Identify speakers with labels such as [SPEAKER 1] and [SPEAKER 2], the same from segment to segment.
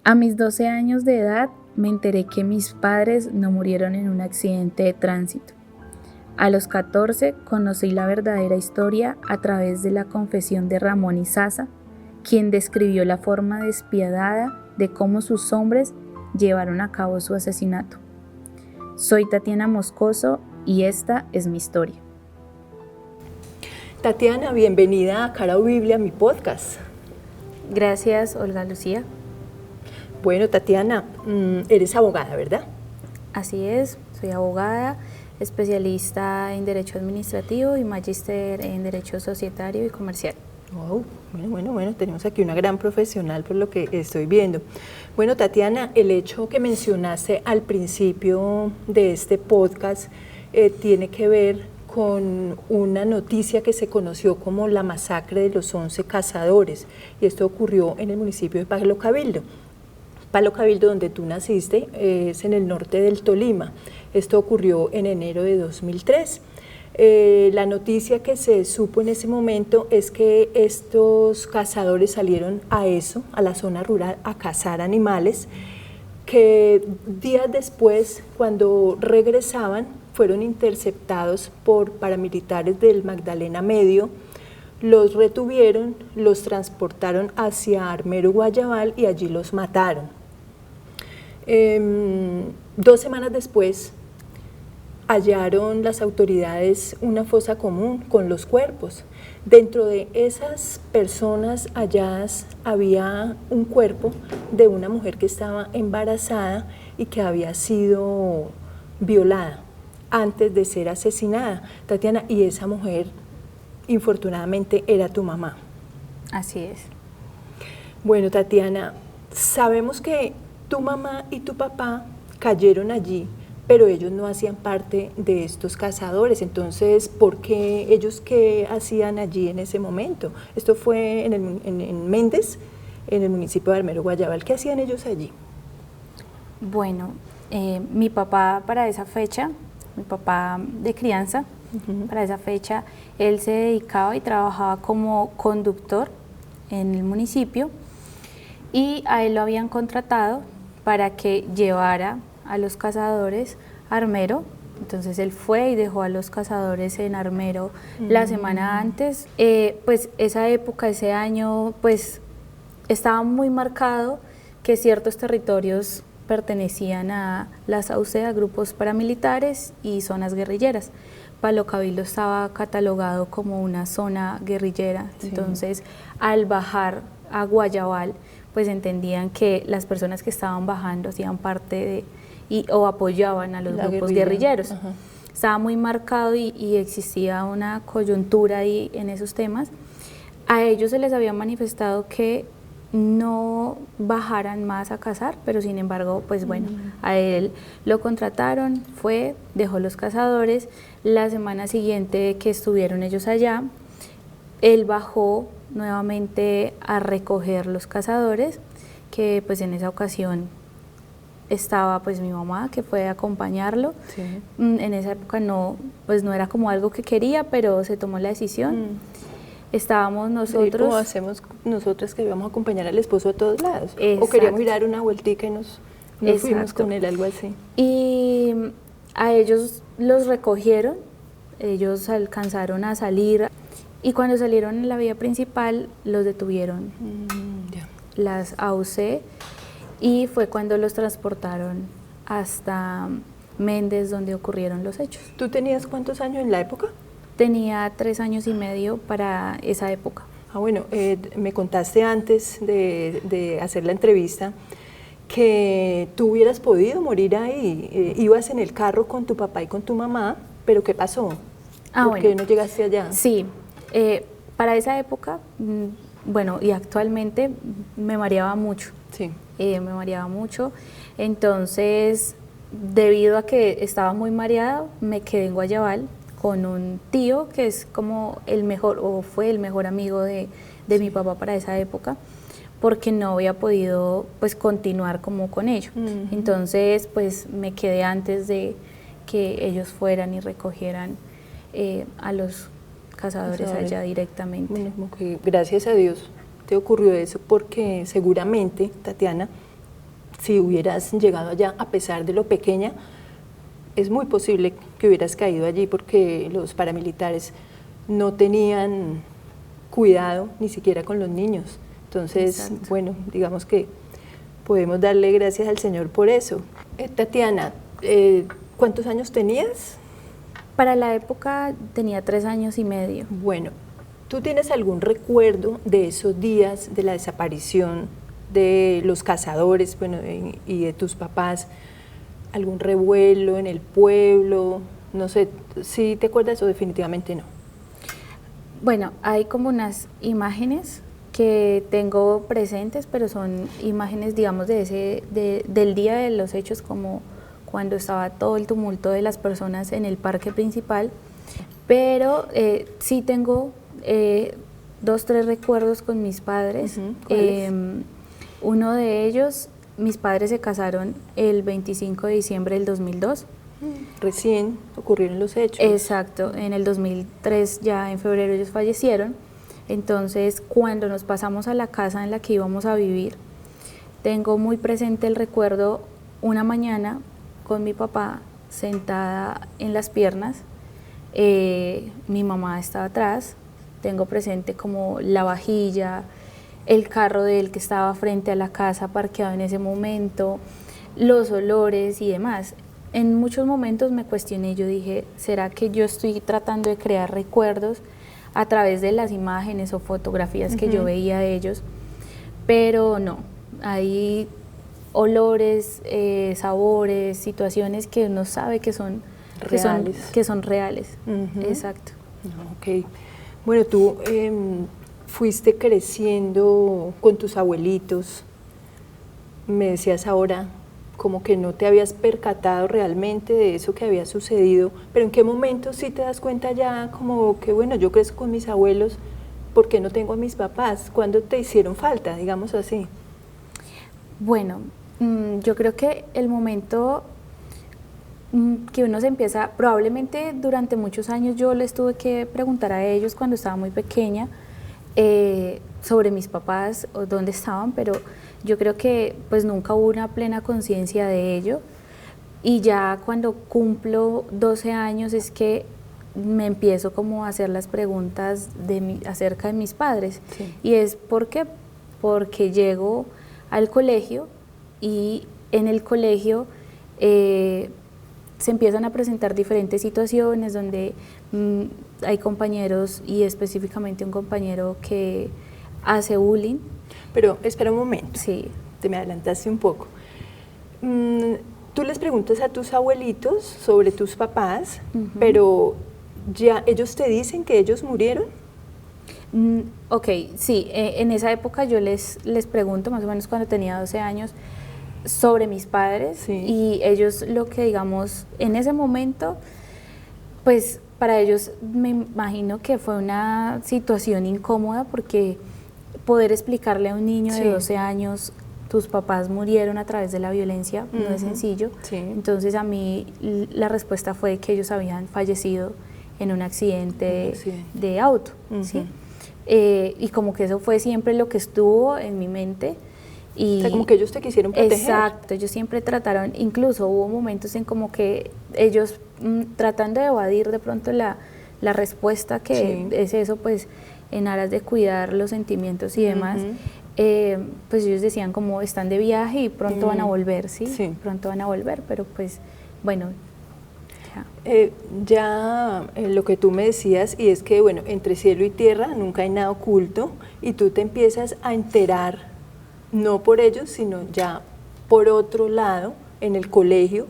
[SPEAKER 1] A mis 12 años de edad me enteré que mis padres no murieron en un accidente de tránsito. A los 14 conocí la verdadera historia a través de la confesión de Ramón Izaza, quien describió la forma despiadada de cómo sus hombres llevaron a cabo su asesinato. Soy Tatiana Moscoso y esta es mi historia.
[SPEAKER 2] Tatiana, bienvenida a Cara o Biblia, mi podcast.
[SPEAKER 1] Gracias, Olga Lucía.
[SPEAKER 2] Bueno, Tatiana, eres abogada, ¿verdad?
[SPEAKER 1] Así es, soy abogada, especialista en Derecho Administrativo y magíster en Derecho Societario y Comercial.
[SPEAKER 2] Wow, bueno, tenemos aquí una gran profesional por lo que estoy viendo. Bueno, Tatiana, el hecho que mencionaste al principio de este podcast tiene que ver con una noticia que se conoció como la masacre de los 11 cazadores, y esto ocurrió en el municipio de Palo Cabildo. Palo Cabildo, donde tú naciste, es en el norte del Tolima. Esto ocurrió en enero de 2003. La noticia que se supo en ese momento es que estos cazadores salieron a la zona rural, a cazar animales, que días después, cuando regresaban, fueron interceptados por paramilitares del Magdalena Medio, los retuvieron, los transportaron hacia Armero, Guayabal, y allí los mataron. 2 semanas después hallaron las autoridades una fosa común con los cuerpos. Dentro de esas personas halladas había un cuerpo de una mujer que estaba embarazada y que había sido violada antes de ser asesinada, Tatiana, y esa mujer infortunadamente era tu mamá.
[SPEAKER 1] Así es.
[SPEAKER 2] Bueno, Tatiana, sabemos que tu mamá y tu papá cayeron allí, pero ellos no hacían parte de estos cazadores. Entonces, ¿por qué ellos qué hacían allí en ese momento? Esto fue en Méndez, en el municipio de Armero, Guayabal. ¿Qué hacían ellos allí?
[SPEAKER 1] Bueno, mi papá para esa fecha, mi papá de crianza, para esa fecha, él se dedicaba y trabajaba como conductor en el municipio, y a él lo habían contratado para que llevara a los cazadores a Armero. Entonces él fue y dejó a los cazadores en Armero la semana antes. Pues esa época, ese año, pues estaba muy marcado que ciertos territorios pertenecían a la SAUCE, a grupos paramilitares y zonas guerrilleras. Palo Cabildo estaba catalogado como una zona guerrillera, sí. Entonces al bajar a Guayabal, pues entendían que las personas que estaban bajando hacían parte de o apoyaban a los grupos guerrilleros. Ajá. Estaba muy marcado y existía una coyuntura ahí en esos temas. A ellos se les había manifestado que no bajaran más a cazar, pero sin embargo, pues bueno, a él lo contrataron, fue, dejó los cazadores. La semana siguiente que estuvieron ellos allá, él bajó nuevamente a recoger los cazadores, que pues en esa ocasión estaba pues mi mamá, que fue a acompañarlo. Sí. En esa época no, pues no era como algo que quería, pero se tomó la decisión. Estábamos nosotros.
[SPEAKER 2] ¿Cómo hacemos nosotros que íbamos a acompañar al esposo a todos lados?
[SPEAKER 1] Exacto.
[SPEAKER 2] O queríamos ir a dar una vueltica y nos fuimos con él, algo así.
[SPEAKER 1] Y a ellos los recogieron, ellos alcanzaron a salir, y cuando salieron en la vía principal los detuvieron las AUC, y fue cuando los transportaron hasta Méndez, donde ocurrieron los hechos.
[SPEAKER 2] ¿Tú tenías cuántos años en la época?
[SPEAKER 1] Tenía 3 años y medio para esa época.
[SPEAKER 2] Ah, bueno, me contaste antes de hacer la entrevista que tú hubieras podido morir ahí, ibas en el carro con tu papá y con tu mamá, pero ¿qué pasó? ¿Por qué no llegaste allá?
[SPEAKER 1] Sí, para esa época, bueno, y actualmente me mareaba mucho.
[SPEAKER 2] Sí.
[SPEAKER 1] Me mareaba mucho, entonces debido a que estaba muy mareada, me quedé en Guayabal con un tío que es como el mejor, o fue el mejor amigo de mi papá para esa época, porque no había podido pues continuar como con ello. Entonces pues me quedé antes de que ellos fueran y recogieran a los cazadores allá directamente.
[SPEAKER 2] Bueno, como que gracias a Dios te ocurrió eso, porque seguramente, Tatiana, si hubieras llegado allá, a pesar de lo pequeña, es muy posible que hubieras caído allí porque los paramilitares no tenían cuidado ni siquiera con los niños. Entonces,
[SPEAKER 1] Exacto.
[SPEAKER 2] bueno, digamos que podemos darle gracias al Señor por eso. Tatiana, ¿cuántos años tenías?
[SPEAKER 1] Para la época tenía 3 años y medio.
[SPEAKER 2] Bueno, ¿tú tienes algún recuerdo de esos días de la desaparición de los cazadores, bueno, y de tus papás? ¿Algún revuelo en el pueblo? No sé, ¿sí te acuerdas o definitivamente no?
[SPEAKER 1] Bueno, hay como unas imágenes que tengo presentes, pero son imágenes, digamos, del día de los hechos, como cuando estaba todo el tumulto de las personas en el parque principal. Pero sí tengo 2, 3 recuerdos con mis padres.
[SPEAKER 2] ¿Cuáles?
[SPEAKER 1] Uno de ellos, mis padres se casaron el 25 de diciembre del 2002.
[SPEAKER 2] Recién ocurrieron los hechos.
[SPEAKER 1] Exacto, en el 2003, ya en febrero, ellos fallecieron. Entonces, cuando nos pasamos a la casa en la que íbamos a vivir, tengo muy presente el recuerdo una mañana con mi papá sentada en las piernas, mi mamá estaba atrás, tengo presente como la vajilla, el carro de él que estaba frente a la casa parqueado en ese momento, los olores y demás. En muchos momentos me cuestioné, yo dije, ¿será que yo estoy tratando de crear recuerdos a través de las imágenes o fotografías que yo veía de ellos? Pero no, hay olores, sabores, situaciones que uno sabe que son reales. Que son reales. Exacto.
[SPEAKER 2] Ok. Bueno, tú fuiste creciendo con tus abuelitos, me decías ahora como que no te habías percatado realmente de eso que había sucedido, pero ¿en qué momento sí te das cuenta ya como que, bueno, yo crezco con mis abuelos, ¿por qué no tengo a mis papás? ¿Cuándo te hicieron falta, digamos así?
[SPEAKER 1] Bueno, yo creo que el momento que uno se empieza, probablemente durante muchos años yo les tuve que preguntar a ellos cuando estaba muy pequeña sobre mis papás o dónde estaban, pero yo creo que pues nunca hubo una plena conciencia de ello, y ya cuando cumplo 12 años es que me empiezo como a hacer las preguntas acerca de mis padres.
[SPEAKER 2] Sí.
[SPEAKER 1] Y es porque llego al colegio y en el colegio se empiezan a presentar diferentes situaciones donde hay compañeros, y específicamente un compañero que hace bullying.
[SPEAKER 2] Pero espera un momento,
[SPEAKER 1] Sí.
[SPEAKER 2] te me adelantaste un poco. Tú les preguntas a tus abuelitos sobre tus papás, pero ya ellos te dicen que ellos murieron.
[SPEAKER 1] Ok, sí, en esa época yo les pregunto, más o menos cuando tenía 12 años, sobre mis padres,
[SPEAKER 2] Sí.
[SPEAKER 1] y ellos lo que, digamos, en ese momento, pues para ellos me imagino que fue una situación incómoda, porque poder explicarle a un niño
[SPEAKER 2] Sí.
[SPEAKER 1] de 12 años, tus papás murieron a través de la violencia, no es sencillo.
[SPEAKER 2] Sí.
[SPEAKER 1] Entonces a mí la respuesta fue que ellos habían fallecido en un accidente de auto, ¿sí? Y como que eso fue siempre lo que estuvo en mi mente. Y
[SPEAKER 2] o sea, como que ellos te quisieron proteger.
[SPEAKER 1] Exacto, ellos siempre trataron, incluso hubo momentos en como que ellos tratando de evadir de pronto la respuesta que
[SPEAKER 2] Sí.
[SPEAKER 1] es eso, pues en aras de cuidar los sentimientos y demás, pues ellos decían como están de viaje y pronto van a volver, ¿sí?
[SPEAKER 2] Sí.
[SPEAKER 1] Pronto van a volver, pero pues bueno.
[SPEAKER 2] Lo que tú me decías, y es que, bueno, entre cielo y tierra nunca hay nada oculto, y tú te empiezas a enterar, no por ellos, sino ya por otro lado, en el colegio,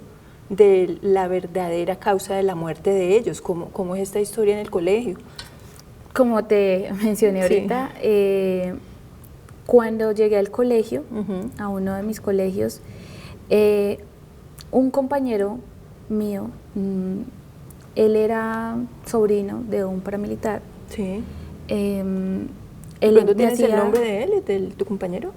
[SPEAKER 2] de la verdadera causa de la muerte de ellos. ¿Cómo es esta historia en el colegio?
[SPEAKER 1] Como te mencioné ahorita, cuando llegué al colegio, a uno de mis colegios, un compañero mío, él era sobrino de un paramilitar.
[SPEAKER 2] Sí.
[SPEAKER 1] Él
[SPEAKER 2] ¿Cuándo tienes el nombre de él, de tu compañero?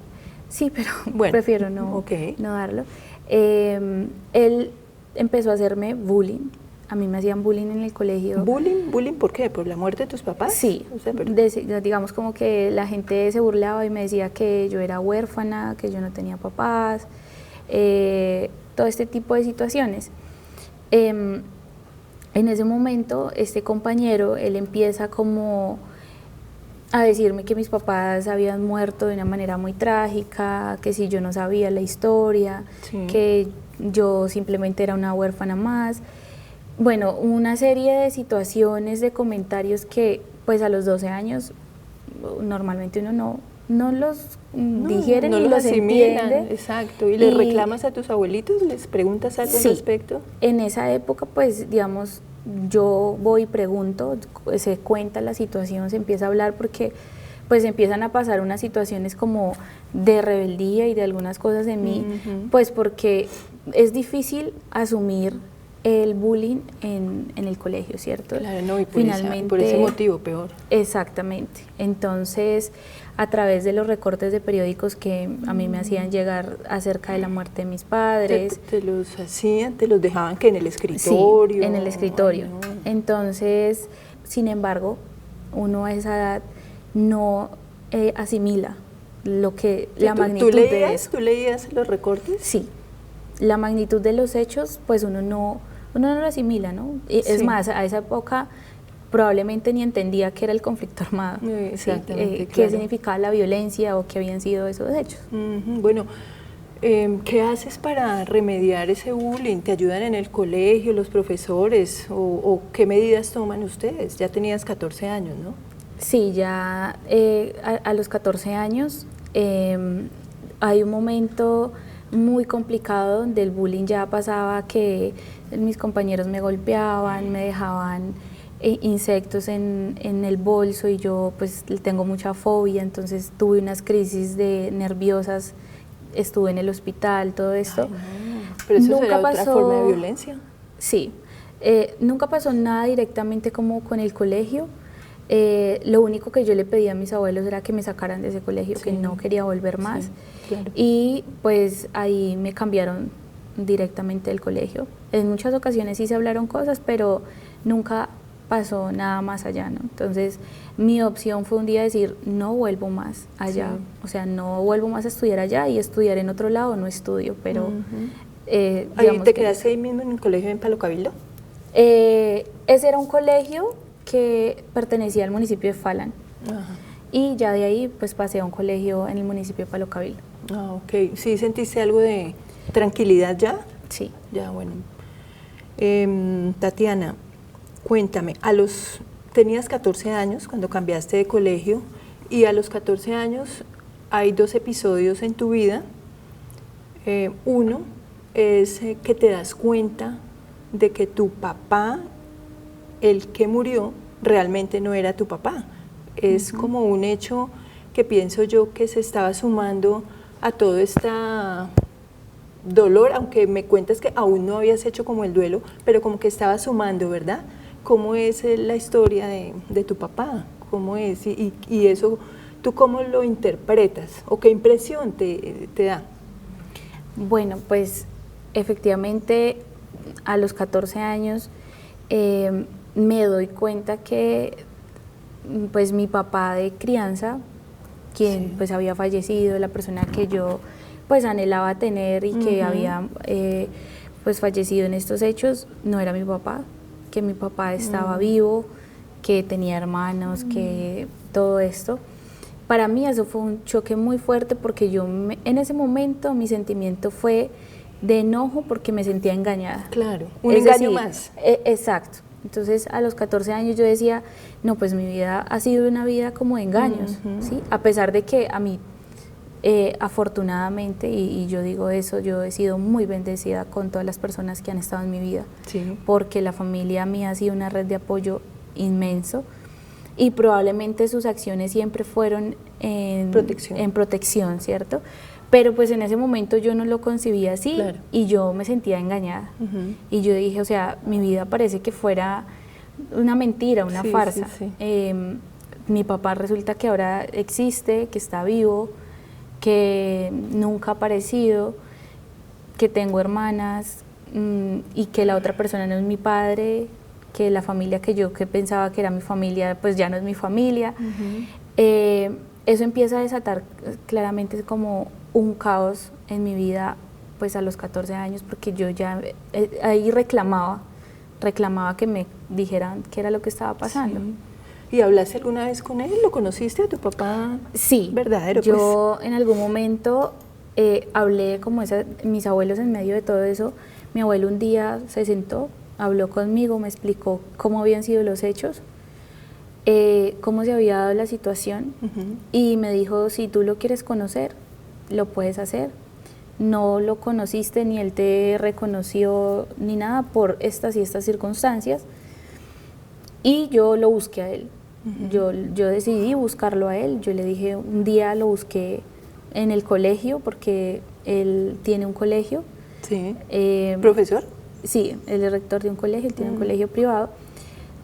[SPEAKER 1] Sí, pero
[SPEAKER 2] bueno,
[SPEAKER 1] prefiero no darlo. Él empezó a hacerme bullying. A mí me hacían bullying en el colegio.
[SPEAKER 2] ¿Bullying? ¿Bullying por qué? ¿Por la muerte de tus papás?
[SPEAKER 1] Sí,
[SPEAKER 2] o sea,
[SPEAKER 1] digamos como que la gente se burlaba y me decía que yo era huérfana, que yo no tenía papás. todo este tipo de situaciones. En ese momento, este compañero, él empieza como a decirme que mis papás habían muerto de una manera muy trágica, que si yo no sabía la historia,
[SPEAKER 2] Sí.
[SPEAKER 1] que yo simplemente era una huérfana más. Bueno, una serie de situaciones, de comentarios que pues a los 12 años normalmente uno no los digiere
[SPEAKER 2] no
[SPEAKER 1] ni los
[SPEAKER 2] asimilan,
[SPEAKER 1] entiende.
[SPEAKER 2] exacto. ¿Y les reclamas a tus abuelitos? ¿Les preguntas algo al
[SPEAKER 1] Sí,
[SPEAKER 2] respecto?
[SPEAKER 1] en esa época pues digamos yo voy y pregunto, se cuenta la situación, se empieza a hablar porque pues empiezan a pasar unas situaciones como de rebeldía y de algunas cosas en mí, pues porque es difícil asumir el bullying en el colegio, ¿cierto?
[SPEAKER 2] Claro, no, y por ese motivo peor.
[SPEAKER 1] Exactamente. Entonces, a través de los recortes de periódicos que a mí me hacían llegar acerca de la muerte de mis padres.
[SPEAKER 2] Te los hacían, te los dejaban que en el escritorio.
[SPEAKER 1] Sí, en el escritorio.
[SPEAKER 2] Ay, no.
[SPEAKER 1] Entonces, sin embargo, uno a esa edad no asimila lo que la magnitud de eso.
[SPEAKER 2] ¿Tú leías los recortes?
[SPEAKER 1] Sí, la magnitud de los hechos, pues uno no lo asimila, ¿no? Es
[SPEAKER 2] Sí.
[SPEAKER 1] más, a esa época probablemente ni entendía qué era el conflicto armado,
[SPEAKER 2] Exactamente,
[SPEAKER 1] ¿sí?
[SPEAKER 2] claro.
[SPEAKER 1] Qué significaba la violencia o qué habían sido esos hechos.
[SPEAKER 2] Bueno, ¿qué haces para remediar ese bullying? ¿Te ayudan en el colegio, los profesores? ¿O qué medidas toman ustedes? Ya tenías 14 años, ¿no?
[SPEAKER 1] Sí, ya a los 14 años hay un momento muy complicado donde el bullying ya pasaba que mis compañeros me golpeaban, me dejaban insectos en el bolso y yo pues tengo mucha fobia, entonces tuve unas crisis nerviosas, estuve en el hospital, todo esto.
[SPEAKER 2] Ay, no. Pero eso
[SPEAKER 1] Nunca
[SPEAKER 2] será otra
[SPEAKER 1] pasó,
[SPEAKER 2] forma de violencia.
[SPEAKER 1] Sí, nunca pasó nada directamente como con el colegio. Lo único que yo le pedí a mis abuelos era que me sacaran de ese colegio,
[SPEAKER 2] Sí.
[SPEAKER 1] que no quería volver más.
[SPEAKER 2] Sí, claro.
[SPEAKER 1] Y pues ahí me cambiaron directamente del colegio. En muchas ocasiones sí se hablaron cosas, pero nunca pasó nada más allá, ¿no? Entonces mi opción fue un día decir, no vuelvo más allá,
[SPEAKER 2] Sí.
[SPEAKER 1] o sea, no vuelvo más a estudiar allá y estudiar en otro lado no estudio, pero
[SPEAKER 2] ¿Ahí
[SPEAKER 1] digamos
[SPEAKER 2] te
[SPEAKER 1] que
[SPEAKER 2] quedaste ahí mismo en el colegio en Palo Cabildo?
[SPEAKER 1] ese era un colegio que pertenecía al municipio de Falan.
[SPEAKER 2] Ajá.
[SPEAKER 1] Y ya de ahí pues pasé a un colegio en el municipio de Palo Cabildo.
[SPEAKER 2] Ah, ok. ¿Sí sentiste algo de tranquilidad ya?
[SPEAKER 1] Sí.
[SPEAKER 2] Ya, bueno. Tatiana, cuéntame, tenías 14 años cuando cambiaste de colegio y a los 14 años hay 2 episodios en tu vida. Uno es que te das cuenta de que tu papá, el que murió, realmente no era tu papá. Es como un hecho que pienso yo que se estaba sumando a todo este dolor, aunque me cuentas que aún no habías hecho como el duelo, pero como que estaba sumando, ¿verdad? ¿Cómo es la historia de tu papá? ¿Cómo es? Y eso, ¿tú cómo lo interpretas? ¿O qué impresión te da?
[SPEAKER 1] Bueno, pues efectivamente a los 14 años me doy cuenta que pues mi papá de crianza, quien
[SPEAKER 2] Sí.
[SPEAKER 1] pues había fallecido, la persona que yo pues anhelaba tener y que había pues fallecido en estos hechos, no era mi papá, que mi papá estaba vivo, que tenía hermanos, que todo esto. Para mí eso fue un choque muy fuerte porque en ese momento mi sentimiento fue de enojo porque me sentía engañada.
[SPEAKER 2] Claro, un
[SPEAKER 1] Es
[SPEAKER 2] engaño
[SPEAKER 1] decir,
[SPEAKER 2] más.
[SPEAKER 1] Exacto. Entonces a los 14 años yo decía, no, pues mi vida ha sido una vida como de engaños, ¿sí? A pesar de que a mí, afortunadamente, y yo digo eso, yo he sido muy bendecida con todas las personas que han estado en mi vida,
[SPEAKER 2] Sí.
[SPEAKER 1] porque la familia mía ha sido una red de apoyo inmenso y probablemente sus acciones siempre fueron en protección, ¿cierto? Pero pues en ese momento yo no lo concibía así. Claro. Y yo me sentía engañada. Y yo dije, o sea, mi vida parece que fuera una mentira, una farsa.
[SPEAKER 2] Sí, sí.
[SPEAKER 1] Mi papá resulta que ahora existe, que está vivo, que nunca ha aparecido, que tengo hermanas y que la otra persona no es mi padre, que la familia que pensaba que era mi familia, pues ya no es mi familia. Eso empieza a desatar claramente como un caos en mi vida pues a los 14 años, porque yo ya ahí reclamaba que me dijeran qué era lo que estaba pasando.
[SPEAKER 2] Sí. ¿Y hablaste alguna vez con él? ¿Lo conociste a tu papá?
[SPEAKER 1] Sí,
[SPEAKER 2] verdadero.
[SPEAKER 1] Yo en algún momento hablé como mis abuelos en medio de todo eso. Mi abuelo un día se sentó, habló conmigo, me explicó cómo habían sido los hechos, cómo se había dado la situación, y me dijo, si tú lo quieres conocer, lo puedes hacer. No lo conociste, ni él te reconoció, ni nada por estas y estas circunstancias. Y yo lo busqué a él. Yo decidí buscarlo a él. Yo le dije, un día lo busqué en el colegio, porque él tiene un colegio.
[SPEAKER 2] Sí. ¿Profesor?
[SPEAKER 1] Sí, él es rector de un colegio, él tiene un colegio privado.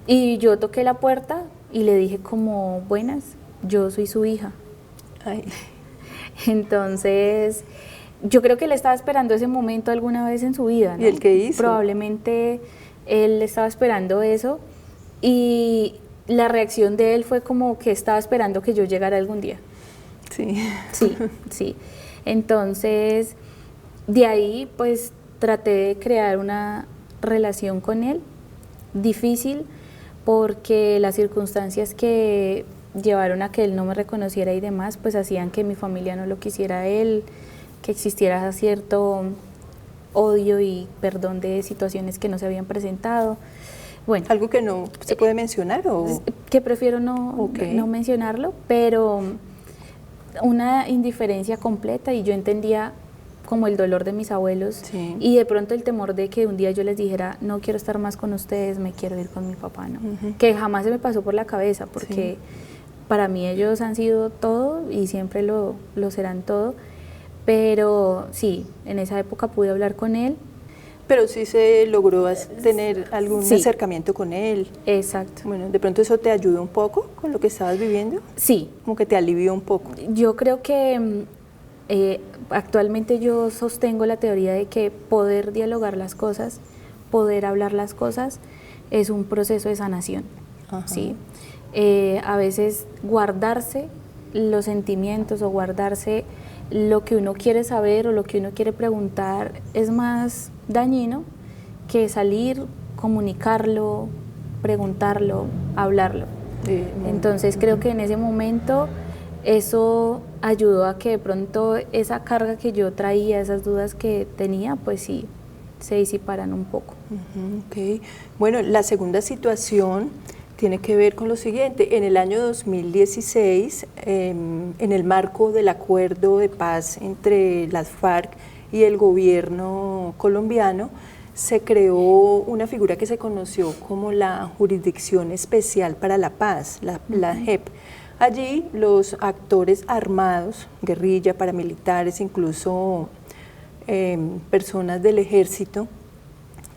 [SPEAKER 1] Y yo toqué la puerta y le dije como, buenas, yo soy su hija.
[SPEAKER 2] Ay.
[SPEAKER 1] Entonces, yo creo que él estaba esperando ese momento alguna vez en su vida, ¿no?
[SPEAKER 2] ¿Y el qué hizo?
[SPEAKER 1] Probablemente él estaba esperando eso, y la reacción de él fue como que estaba esperando que yo llegara algún día.
[SPEAKER 2] Sí.
[SPEAKER 1] Sí, sí. Entonces, de ahí pues traté de crear una relación con él, difícil, porque las circunstancias que llevaron a que él no me reconociera y demás, pues hacían que mi familia no lo quisiera a él, que existiera cierto odio y perdón de situaciones que no se habían presentado. Bueno,
[SPEAKER 2] ¿algo que no se puede mencionar o...?
[SPEAKER 1] Que prefiero no mencionarlo, pero una indiferencia completa, y yo entendía como el dolor de mis abuelos,
[SPEAKER 2] sí,
[SPEAKER 1] y de pronto el temor de que un día yo les dijera, no quiero estar más con ustedes, me quiero ir con mi papá, ¿no? Que jamás se me pasó por la cabeza, porque para mí ellos han sido todo y siempre lo serán todo, pero sí, en esa época pude hablar con él.
[SPEAKER 2] Pero sí se logró tener algún acercamiento con él.
[SPEAKER 1] Exacto.
[SPEAKER 2] Bueno, ¿de pronto eso te ayudó un poco con lo que estabas viviendo?
[SPEAKER 1] Sí.
[SPEAKER 2] Como que te alivió un poco.
[SPEAKER 1] Yo creo que actualmente yo sostengo la teoría de que poder dialogar las cosas, poder hablar las cosas, es un proceso de sanación. ¿Sí? A veces guardarse los sentimientos o guardarse lo que uno quiere saber o lo que uno quiere preguntar es más dañino que salir, comunicarlo, preguntarlo, hablarlo. Entonces creo que en ese momento eso ayudó a que de pronto esa carga que yo traía, esas dudas que tenía, pues sí, se disiparan un poco.
[SPEAKER 2] Okay. Bueno, la segunda situación tiene que ver con lo siguiente. En el año 2016, en el marco del acuerdo de paz entre las FARC y el gobierno colombiano, se creó una figura que se conoció como la Jurisdicción Especial para la Paz, la JEP. Allí los actores armados, guerrilla, paramilitares, incluso personas del ejército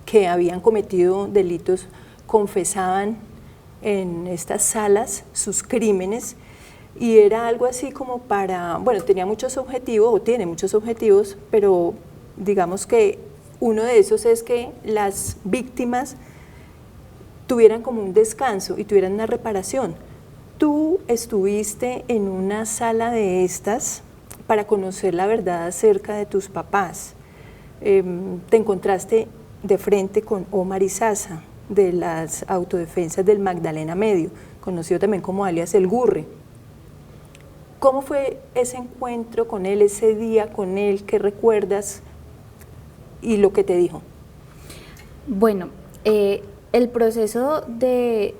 [SPEAKER 2] que habían cometido delitos, confesaban en estas salas sus crímenes, y era algo así como para, bueno, tenía muchos objetivos, o tiene muchos objetivos, pero digamos que uno de esos es que las víctimas tuvieran como un descanso y tuvieran una reparación. Tú estuviste en una sala de estas para conocer la verdad acerca de tus papás. Te encontraste de frente con Omar Izaza, de las autodefensas del Magdalena Medio, conocido también como alias El Gurre. ¿Cómo fue ese encuentro con él, ese día con él? ¿Qué recuerdas y lo que te dijo?
[SPEAKER 1] Bueno, el proceso de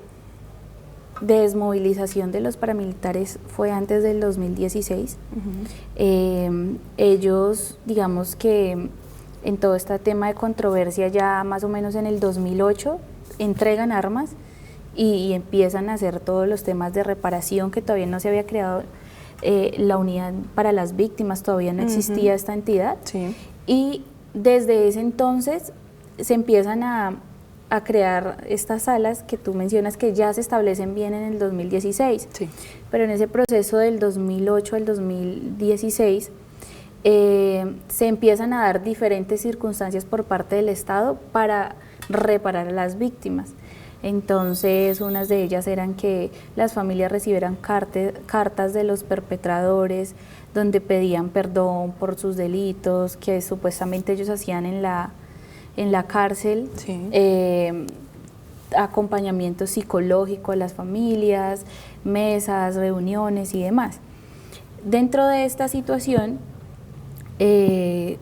[SPEAKER 1] desmovilización de los paramilitares fue antes del 2016. Ellos, digamos que en todo este tema de controversia, ya más o menos en el 2008, entregan armas y empiezan a hacer todos los temas de reparación, que todavía no se había creado la unidad para las víctimas, todavía no existía esta entidad.
[SPEAKER 2] Sí.
[SPEAKER 1] Y desde ese entonces se empiezan a crear estas salas que tú mencionas, que ya se establecen bien en el 2016.
[SPEAKER 2] Sí.
[SPEAKER 1] Pero en ese proceso del 2008 al 2016 se empiezan a dar diferentes circunstancias por parte del Estado para reparar a las víctimas. Entonces, unas de ellas eran que las familias recibieran cartas de los perpetradores, donde pedían perdón por sus delitos que supuestamente ellos hacían en la cárcel,
[SPEAKER 2] Sí.
[SPEAKER 1] Acompañamiento psicológico a las familias, mesas, reuniones y demás. Dentro de esta situación, en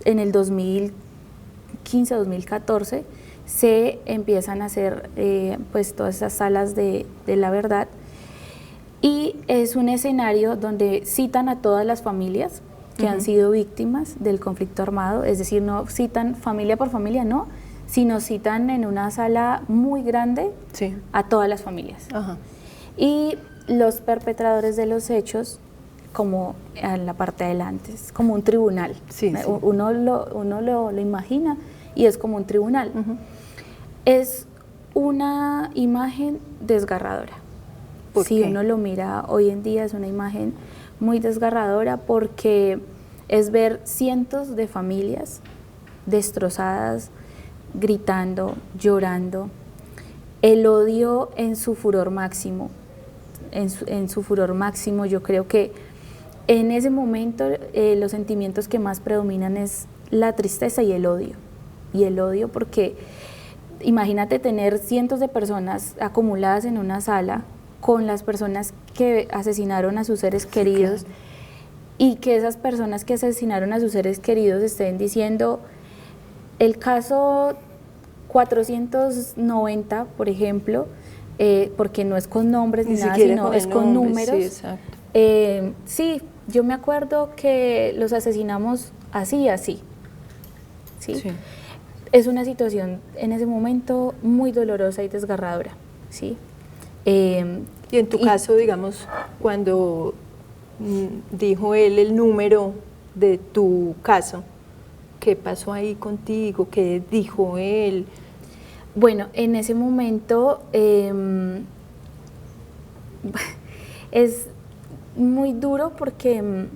[SPEAKER 1] el 2015-2014 se empiezan a hacer pues todas esas salas de la verdad, y es un escenario donde citan a todas las familias que han sido víctimas del conflicto armado, es decir, no citan familia por familia, no, sino citan en una sala muy grande
[SPEAKER 2] Sí.
[SPEAKER 1] a todas las familias.
[SPEAKER 2] Ajá.
[SPEAKER 1] Y los perpetradores de los hechos, como en la parte de adelante, es como un tribunal.
[SPEAKER 2] Sí, sí.
[SPEAKER 1] Uno lo imagina y es como un tribunal.
[SPEAKER 2] Ujú.
[SPEAKER 1] Es una imagen desgarradora.
[SPEAKER 2] ¿Por
[SPEAKER 1] Si
[SPEAKER 2] qué?
[SPEAKER 1] uno lo mira hoy en día, es una imagen muy desgarradora porque es ver cientos de familias destrozadas, gritando, llorando, el odio en su furor máximo. En su furor máximo, yo creo que en ese momento los sentimientos que más predominan es la tristeza y el odio. Y el odio porque imagínate tener cientos de personas acumuladas en una sala con las personas que asesinaron a sus seres queridos,
[SPEAKER 2] claro.
[SPEAKER 1] y que esas personas que asesinaron a sus seres queridos estén diciendo el caso 490, por ejemplo, porque no es con nombres ni nada,
[SPEAKER 2] siquiera
[SPEAKER 1] sino
[SPEAKER 2] con
[SPEAKER 1] es
[SPEAKER 2] el
[SPEAKER 1] con
[SPEAKER 2] nombre,
[SPEAKER 1] números.
[SPEAKER 2] Sí, exacto.
[SPEAKER 1] Sí, yo me acuerdo que los asesinamos así y así. ¿Sí?
[SPEAKER 2] Sí.
[SPEAKER 1] Es una situación en ese momento muy dolorosa y desgarradora. ¿Sí?
[SPEAKER 2] Y en tu caso, digamos, cuando dijo él el número de tu caso, ¿qué pasó ahí contigo? ¿Qué dijo él?
[SPEAKER 1] Bueno, en ese momento es muy duro porque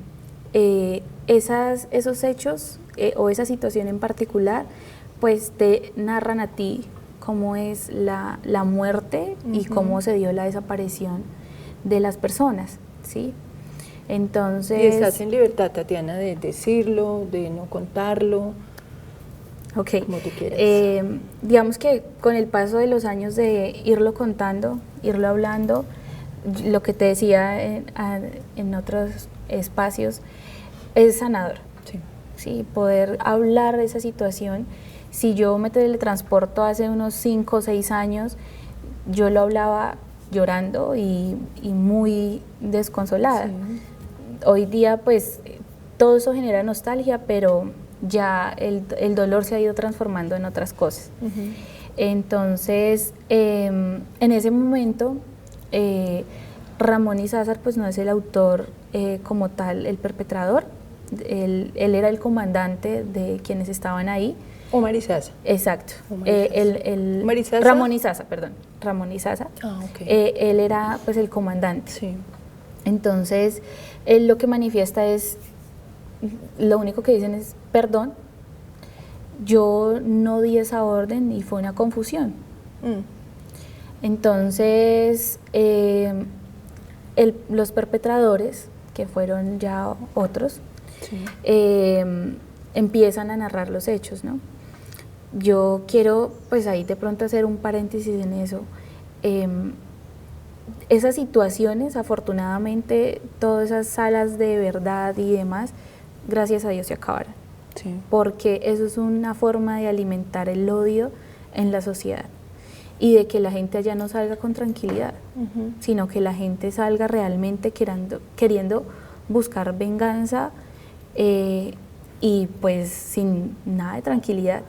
[SPEAKER 1] esos hechos o esa situación en particular, pues te narran a ti cómo es la muerte y cómo se dio la desaparición de las personas, ¿sí? Entonces...
[SPEAKER 2] Y estás en libertad, Tatiana, de decirlo, de no contarlo, como tú quieras.
[SPEAKER 1] Digamos que con el paso de los años de irlo contando, irlo hablando, lo que te decía en otros espacios, es sanador.
[SPEAKER 2] Sí.
[SPEAKER 1] Sí, poder hablar de esa situación. Si yo me teletransporto hace unos 5 o 6 años, yo lo hablaba llorando y muy desconsolada.
[SPEAKER 2] Sí.
[SPEAKER 1] Hoy día, pues, todo eso genera nostalgia, pero ya el dolor se ha ido transformando en otras cosas.
[SPEAKER 2] Uh-huh.
[SPEAKER 1] Entonces, en ese momento, Ramón Izázaar, pues, no es el autor como tal, el perpetrador. Él era el comandante de quienes estaban ahí.
[SPEAKER 2] Omar Izázaar.
[SPEAKER 1] Exacto.
[SPEAKER 2] ¿Omar Izázaar?
[SPEAKER 1] Ramón Izázaar, perdón. Ramón Izázaar.
[SPEAKER 2] Ah, ok.
[SPEAKER 1] Él era pues el comandante.
[SPEAKER 2] Sí.
[SPEAKER 1] Entonces, él lo que manifiesta es, lo único que dicen es, perdón, yo no di esa orden y fue una confusión. Entonces, los perpetradores, que fueron ya otros,
[SPEAKER 2] Sí.
[SPEAKER 1] Empiezan a narrar los hechos, ¿no? Yo quiero, pues ahí de pronto hacer un paréntesis en eso. Esas situaciones, afortunadamente, todas esas salas de verdad y demás, gracias a Dios se acabaron.
[SPEAKER 2] Sí.
[SPEAKER 1] Porque eso es una forma de alimentar el odio en la sociedad y de que la gente allá no salga con tranquilidad,
[SPEAKER 2] Uh-huh.
[SPEAKER 1] sino que la gente salga realmente queriendo buscar venganza y pues sin nada de tranquilidad.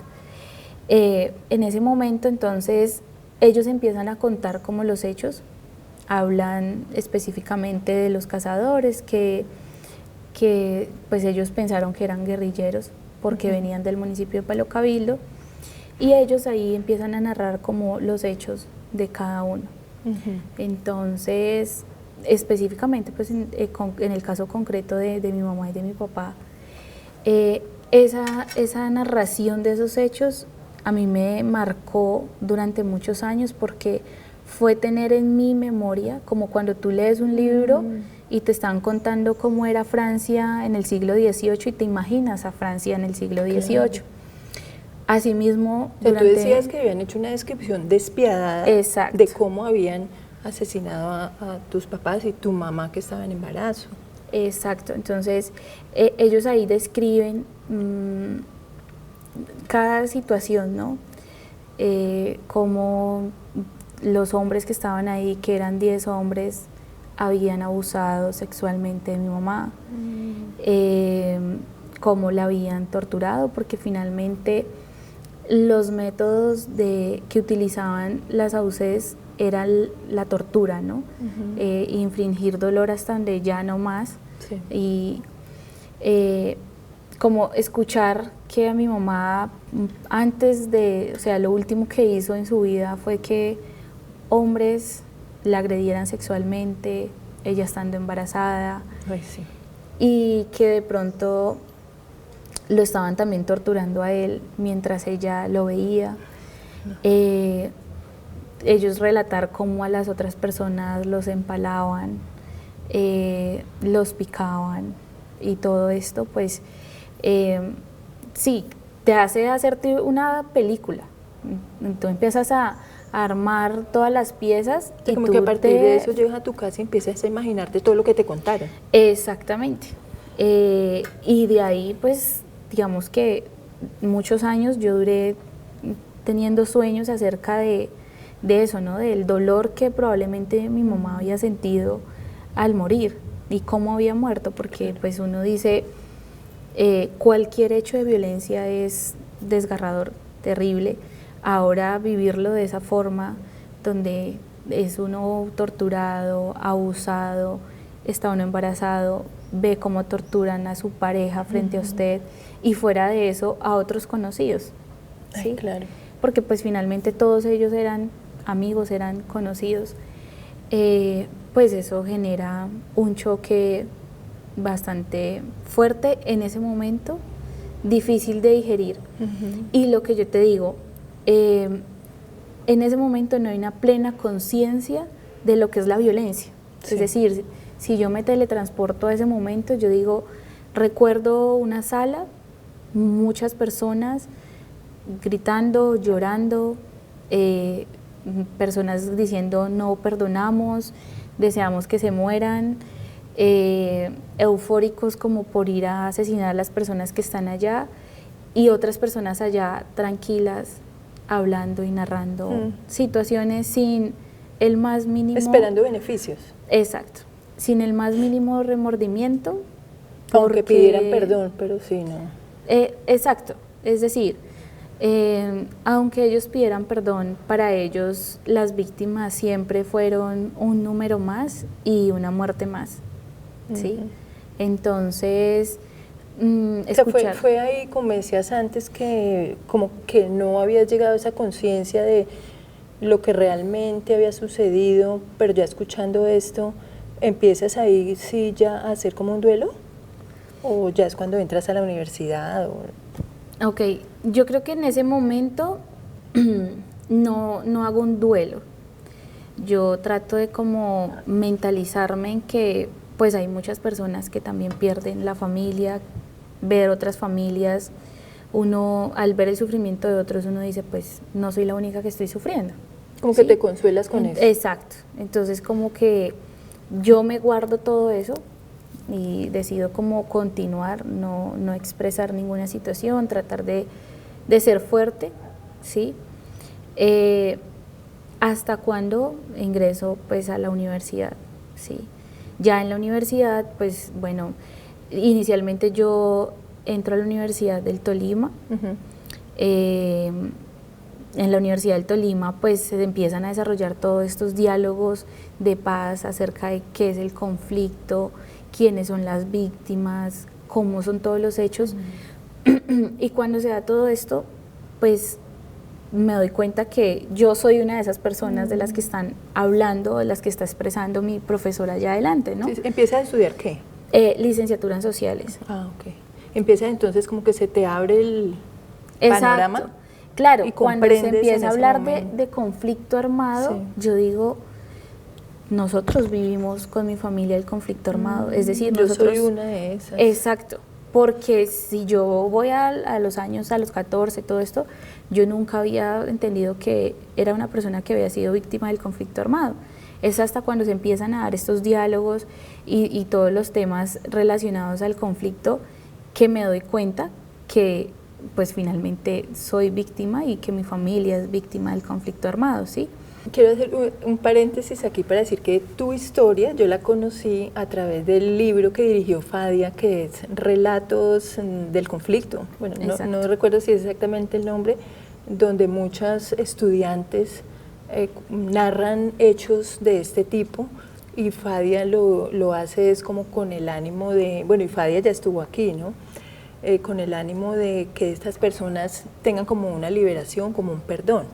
[SPEAKER 1] En ese momento entonces ellos empiezan a contar como los hechos, hablan específicamente de los cazadores que pues ellos pensaron que eran guerrilleros porque
[SPEAKER 2] Uh-huh.
[SPEAKER 1] venían del municipio de Palo Cabildo, y ellos ahí empiezan a narrar como los hechos de cada uno.
[SPEAKER 2] Uh-huh.
[SPEAKER 1] Entonces, específicamente pues en el caso concreto de mi mamá y de mi papá, esa narración de esos hechos a mí me marcó durante muchos años porque fue tener en mi memoria, como cuando tú lees un libro y te están contando cómo era Francia en el siglo XVIII y te imaginas a Francia en el siglo XVIII.
[SPEAKER 2] Claro.
[SPEAKER 1] Asimismo,
[SPEAKER 2] O sea, tú decías que habían hecho una descripción despiadada de cómo habían asesinado a tus papás y tu mamá que estaba en embarazo.
[SPEAKER 1] Exacto, entonces ellos ahí describen cada situación, ¿no? Como los hombres que estaban ahí, que eran 10 hombres, habían abusado sexualmente de mi mamá, cómo la habían torturado, porque finalmente los métodos que utilizaban las AUCs eran la tortura, ¿no? Infringir dolor hasta donde ya no más.
[SPEAKER 2] Sí.
[SPEAKER 1] Y como escuchar que a mi mamá o sea, lo último que hizo en su vida fue que hombres la agredieran sexualmente, ella estando embarazada.
[SPEAKER 2] Ay, sí.
[SPEAKER 1] Y que de pronto lo estaban también torturando a él mientras ella lo veía. Ellos relatar cómo a las otras personas los empalaban, los picaban y todo esto, pues sí, te hace hacerte una película. Tú empiezas a armar todas las piezas.
[SPEAKER 2] Y como que a partir de eso llegas a tu casa y empiezas a imaginarte todo lo que te contaron.
[SPEAKER 1] Exactamente. Y de ahí, pues, digamos que muchos años yo duré teniendo sueños acerca de eso, ¿no? Del dolor que probablemente mi mamá había sentido al morir y cómo había muerto, porque pues uno dice, cualquier hecho de violencia es desgarrador, terrible. Ahora vivirlo de esa forma, donde es uno torturado, abusado, está uno embarazado, ve cómo torturan a su pareja frente a usted y fuera de eso a otros conocidos. ¿Sí?
[SPEAKER 2] Ay, claro.
[SPEAKER 1] Porque pues finalmente todos ellos eran amigos, eran conocidos. Pues eso genera un choque bastante fuerte en ese momento, difícil de digerir. Y lo que yo te digo, en ese momento no hay una plena conciencia de lo que es la violencia. Sí. Es decir, si yo me teletransporto a ese momento, yo digo, recuerdo una sala, muchas personas gritando, llorando, personas diciendo no perdonamos, deseamos que se mueran, eufóricos como por ir a asesinar a las personas que están allá y otras personas allá tranquilas, hablando y narrando situaciones sin el más mínimo...
[SPEAKER 2] Esperando beneficios.
[SPEAKER 1] Exacto, sin el más mínimo remordimiento.
[SPEAKER 2] Aunque pidieran perdón, pero sí, no.
[SPEAKER 1] Exacto, es decir, aunque ellos pidieran perdón, para ellos las víctimas siempre fueron un número más y una muerte más, ¿sí? Entonces, escuchar...
[SPEAKER 2] O sea, fue ahí, como me decías antes, que como que no habías llegado a esa conciencia de lo que realmente había sucedido, pero ya escuchando esto, ¿empiezas ahí sí ya a hacer como un duelo? ¿O ya es cuando entras a la universidad?
[SPEAKER 1] Ok, yo creo que en ese momento no hago un duelo. Yo trato de como mentalizarme en que pues hay muchas personas que también pierden la familia, ver otras familias, uno al ver el sufrimiento de otros uno dice pues no soy la única que estoy sufriendo.
[SPEAKER 2] Como
[SPEAKER 1] ¿sí?
[SPEAKER 2] que te consuelas con eso.
[SPEAKER 1] Exacto, entonces como que yo me guardo todo eso y decido como continuar, no expresar ninguna situación, tratar de ser fuerte, ¿sí? Hasta cuando ingreso pues a la universidad, ¿sí? Ya en la universidad, pues bueno, inicialmente yo entro a la Universidad del Tolima. En la Universidad del Tolima pues se empiezan a desarrollar todos estos diálogos de paz acerca de qué es el conflicto, quiénes son las víctimas, cómo son todos los hechos. Y cuando se da todo esto, pues me doy cuenta que yo soy una de esas personas de las que están hablando, de las que está expresando mi profesora allá adelante, ¿no?
[SPEAKER 2] Sí, ¿empiezas a estudiar qué?
[SPEAKER 1] Licenciatura en Sociales.
[SPEAKER 2] Ah, ok. Empiezas entonces como que se te abre el panorama.
[SPEAKER 1] Exacto. Claro,
[SPEAKER 2] y
[SPEAKER 1] cuando se
[SPEAKER 2] comprendes
[SPEAKER 1] empieza
[SPEAKER 2] en
[SPEAKER 1] a
[SPEAKER 2] ese
[SPEAKER 1] hablar
[SPEAKER 2] momento.
[SPEAKER 1] de conflicto armado,
[SPEAKER 2] Sí.
[SPEAKER 1] yo digo, nosotros vivimos con mi familia el conflicto armado, es decir,
[SPEAKER 2] Yo
[SPEAKER 1] nosotros...
[SPEAKER 2] soy una de esas.
[SPEAKER 1] Exacto, porque si yo voy a los años, a los 14, todo esto, yo nunca había entendido que era una persona que había sido víctima del conflicto armado. Es hasta cuando se empiezan a dar estos diálogos y todos los temas relacionados al conflicto que me doy cuenta que pues finalmente soy víctima y que mi familia es víctima del conflicto armado, ¿sí?
[SPEAKER 2] Quiero hacer un paréntesis aquí para decir que tu historia yo la conocí a través del libro que dirigió Fadia, que es Relatos del Conflicto. Bueno, no recuerdo si es exactamente el nombre, donde muchas estudiantes narran hechos de este tipo, y Fadia lo hace es como con el ánimo de, bueno, y Fadia ya estuvo aquí, ¿no? Con el ánimo de que estas personas tengan como una liberación, como un perdón.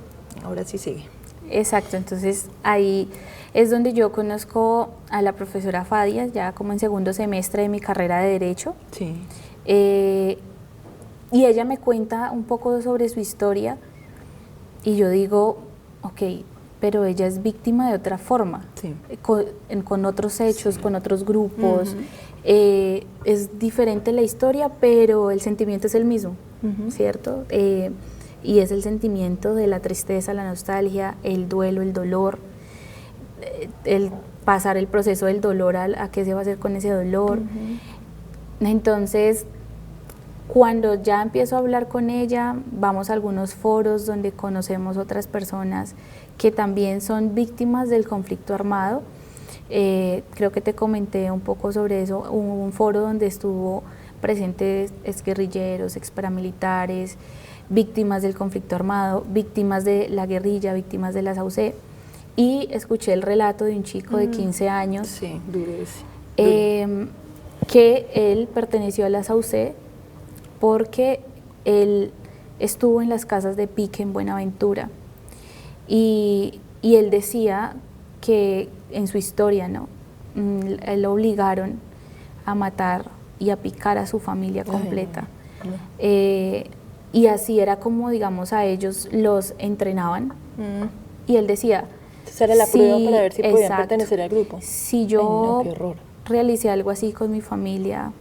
[SPEAKER 2] Ahora sí sigue.
[SPEAKER 1] Exacto, entonces ahí es donde yo conozco a la profesora Fadia, ya como en segundo semestre de mi carrera de Derecho.
[SPEAKER 2] Sí.
[SPEAKER 1] Y ella me cuenta un poco sobre su historia y yo digo, ok, pero ella es víctima de otra forma,
[SPEAKER 2] Sí.
[SPEAKER 1] con otros hechos,
[SPEAKER 2] Sí.
[SPEAKER 1] con otros grupos. Es diferente la historia, pero el sentimiento es el mismo, ¿cierto? Y es el sentimiento de la tristeza, la nostalgia, el duelo, el dolor, el pasar el proceso del dolor a qué se va a hacer con ese dolor. Entonces, cuando ya empiezo a hablar con ella, vamos a algunos foros donde conocemos otras personas que también son víctimas del conflicto armado. Creo que te comenté un poco sobre eso. Hubo un foro donde estuvo presentes exguerrilleros, exparamilitares, víctimas del conflicto armado, víctimas de la guerrilla, víctimas de la SAUCE, y escuché el relato de un chico de 15 años,
[SPEAKER 2] Sí, durísimo.
[SPEAKER 1] Que él perteneció a la SAUCE porque él estuvo en las casas de pique en Buenaventura, y él decía que en su historia, ¿no? Él lo obligaron a matar y a picar a su familia completa. Y así era como, digamos, a ellos los entrenaban. Y él decía...
[SPEAKER 2] Entonces era la prueba para ver si podían pertenecer al grupo.
[SPEAKER 1] Si yo
[SPEAKER 2] qué horror.
[SPEAKER 1] realicé algo así con mi familia,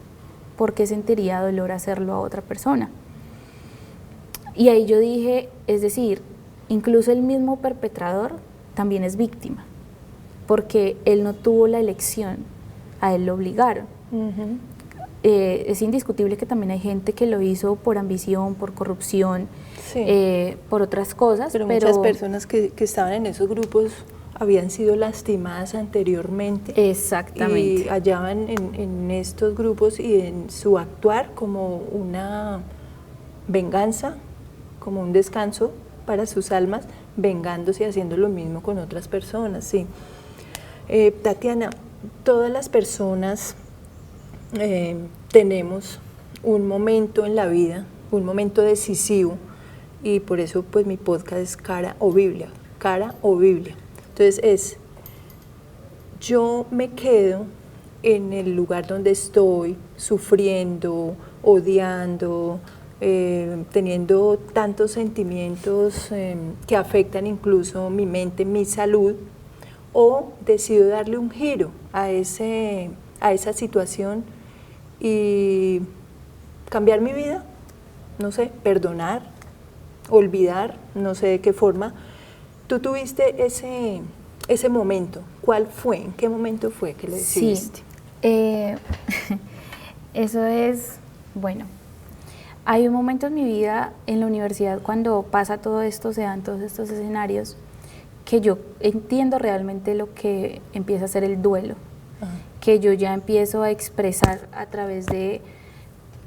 [SPEAKER 1] ¿por qué sentiría dolor hacerlo a otra persona? Y ahí yo dije, es decir, incluso el mismo perpetrador también es víctima, porque él no tuvo la elección, a él lo obligaron. Es indiscutible que también hay gente que lo hizo por ambición, por corrupción, sí, por otras cosas.
[SPEAKER 2] Pero muchas personas que estaban en esos grupos habían sido lastimadas anteriormente.
[SPEAKER 1] Exactamente.
[SPEAKER 2] Y hallaban en estos grupos y en su actuar como una venganza, como un descanso para sus almas, vengándose y haciendo lo mismo con otras personas. Sí. Tatiana, todas las personas tenemos un momento en la vida, un momento decisivo, y por eso pues mi podcast es Cara o Biblia, Cara o Biblia. Entonces yo me quedo en el lugar donde estoy, sufriendo, odiando, teniendo tantos sentimientos que afectan incluso mi mente, mi salud, o decido darle un giro a esa situación y cambiar mi vida, no sé, perdonar, olvidar, no sé de qué forma. Tú tuviste ese momento, ¿cuál fue? ¿En qué momento fue que lo decidiste?
[SPEAKER 1] Sí, eso es, bueno, hay un momento en mi vida en la universidad cuando pasa todo esto, se dan todos estos escenarios, que yo entiendo realmente lo que empieza a ser el duelo. Que yo ya empiezo a expresar a través de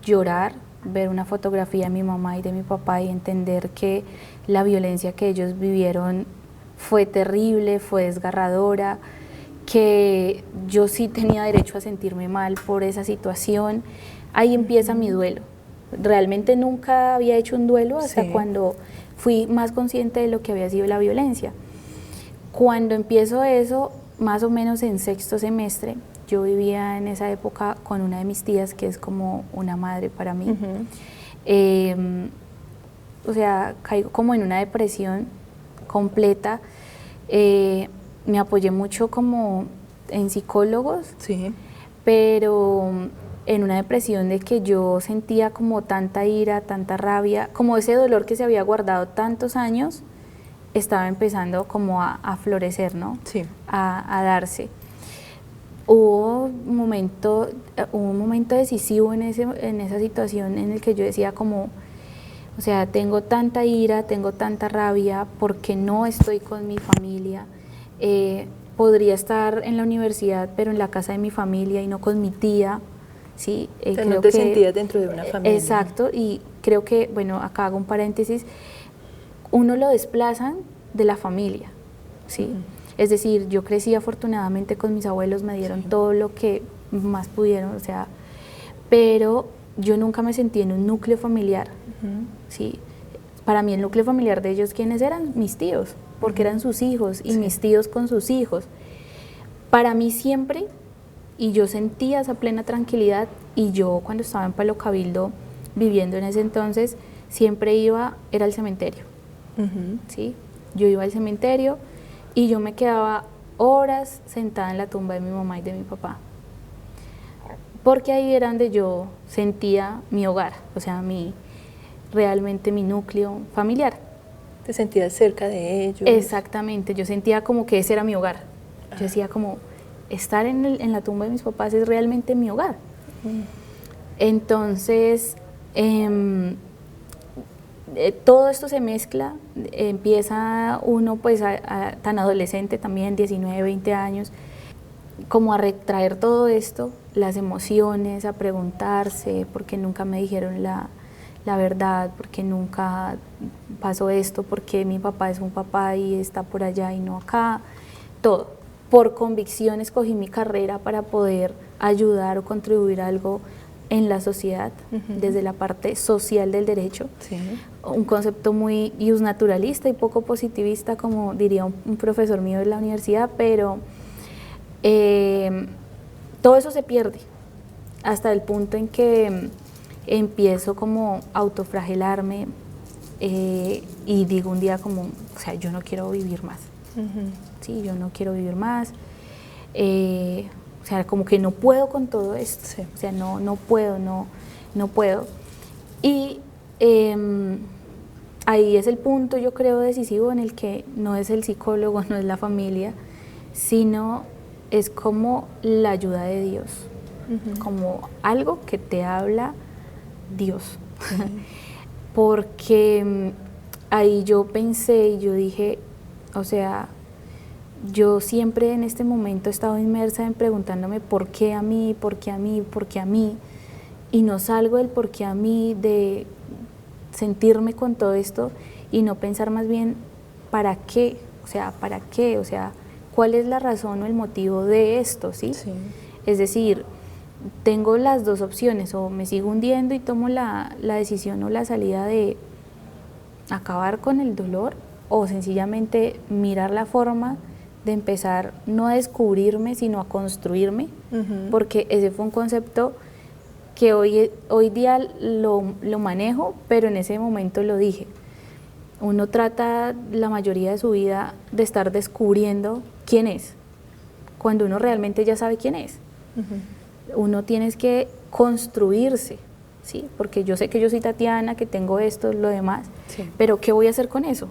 [SPEAKER 1] llorar, ver una fotografía de mi mamá y de mi papá y entender que la violencia que ellos vivieron fue terrible, fue desgarradora, que yo sí tenía derecho a sentirme mal por esa situación. Ahí empieza mi duelo. Realmente nunca había hecho un duelo hasta cuando fui más consciente de lo que había sido la violencia. Cuando empiezo eso, más o menos en sexto semestre, yo vivía en esa época con una de mis tías que es como una madre para mí. o sea, caigo como en una depresión completa. Me apoyé mucho como en psicólogos,
[SPEAKER 2] Sí.
[SPEAKER 1] pero en una depresión de que yo sentía como tanta ira, tanta rabia, como ese dolor que se había guardado tantos años, estaba empezando como a florecer, ¿no?
[SPEAKER 2] Sí.
[SPEAKER 1] A darse. Hubo un momento decisivo en esa situación en el que yo decía como, o sea, tengo tanta ira, tengo tanta rabia porque no estoy con mi familia. Podría estar en la universidad, pero en la casa de mi familia y no con mi tía. Sí,
[SPEAKER 2] O sea, no te sentías dentro de una familia.
[SPEAKER 1] Exacto, y creo que, bueno, acá hago un paréntesis, uno lo desplazan de la familia, ¿sí? Es decir, yo crecí afortunadamente con mis abuelos, me dieron todo lo que más pudieron, o sea, pero yo nunca me sentí en un núcleo familiar, ¿sí? Para mí el núcleo familiar de ellos, ¿quiénes eran? Mis tíos, porque eran sus hijos y mis tíos con sus hijos. Para mí siempre, y yo sentía esa plena tranquilidad, y yo cuando estaba en Palo Cabildo, viviendo en ese entonces, siempre era al cementerio, ¿sí? Yo iba al cementerio y yo me quedaba horas sentada en la tumba de mi mamá y de mi papá, porque ahí era donde yo sentía mi hogar, o sea, realmente mi núcleo familiar.
[SPEAKER 2] ¿Te sentías cerca de ellos?
[SPEAKER 1] Exactamente, yo sentía como que ese era mi hogar. Yo decía como, estar en la tumba de mis papás es realmente mi hogar. Entonces, todo esto se mezcla, empieza uno pues tan adolescente también, 19, 20 años, como a retraer todo esto, las emociones, a preguntarse por qué nunca me dijeron la verdad, por qué nunca pasó esto, por qué mi papá es un papá y está por allá y no acá, todo. Por convicción escogí mi carrera para poder ayudar o contribuir algo en la sociedad, desde la parte social del derecho, un concepto muy iusnaturalista y poco positivista, como diría un profesor mío de la universidad, pero todo eso se pierde hasta el punto en que empiezo como a autoflagelarme y digo un día como, o sea, yo no quiero vivir más, sí, yo no quiero vivir más, o sea, como que no puedo con todo esto, o sea, no puedo. Y ahí es el punto, yo creo, decisivo en el que no es el psicólogo, no es la familia, sino es como la ayuda de Dios, como algo que te habla Dios. Porque ahí yo pensé y yo dije, o sea, yo siempre en este momento he estado inmersa en preguntándome por qué a mí, por qué a mí, por qué a mí, y no salgo del por qué a mí, de sentirme con todo esto y no pensar más bien para qué, o sea, cuál es la razón o el motivo de esto, ¿sí? Es decir, tengo las dos opciones, o me sigo hundiendo y tomo la decisión o la salida de acabar con el dolor, o sencillamente mirar la forma de empezar no a descubrirme, sino a construirme, porque ese fue un concepto que hoy día lo manejo, pero en ese momento lo dije. Uno trata la mayoría de su vida de estar descubriendo quién es, cuando uno realmente ya sabe quién es. Uno tiene que construirse, ¿sí? Porque yo sé que yo soy Tatiana, que tengo esto, lo demás, pero ¿qué voy a hacer con eso?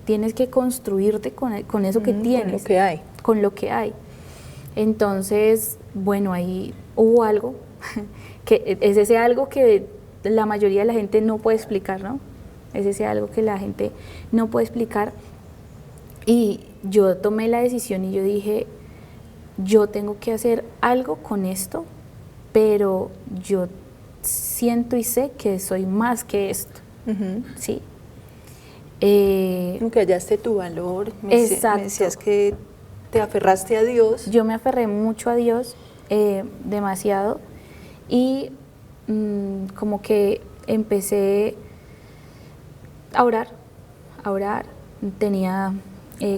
[SPEAKER 1] Tienes que construirte con eso que tienes.
[SPEAKER 2] Con lo que hay.
[SPEAKER 1] Con lo que hay. Entonces, bueno, ahí hubo algo, que es ese algo que la mayoría de la gente no puede explicar, ¿no? Es ese algo que la gente no puede explicar. Y yo tomé la decisión y yo dije, yo tengo que hacer algo con esto, pero yo siento y sé que soy más que esto, ¿sí?
[SPEAKER 2] Como que hallaste tu valor, me
[SPEAKER 1] Exacto.
[SPEAKER 2] decías que te aferraste a Dios.
[SPEAKER 1] Yo me aferré mucho a Dios, demasiado, y como que empecé a orar, tenía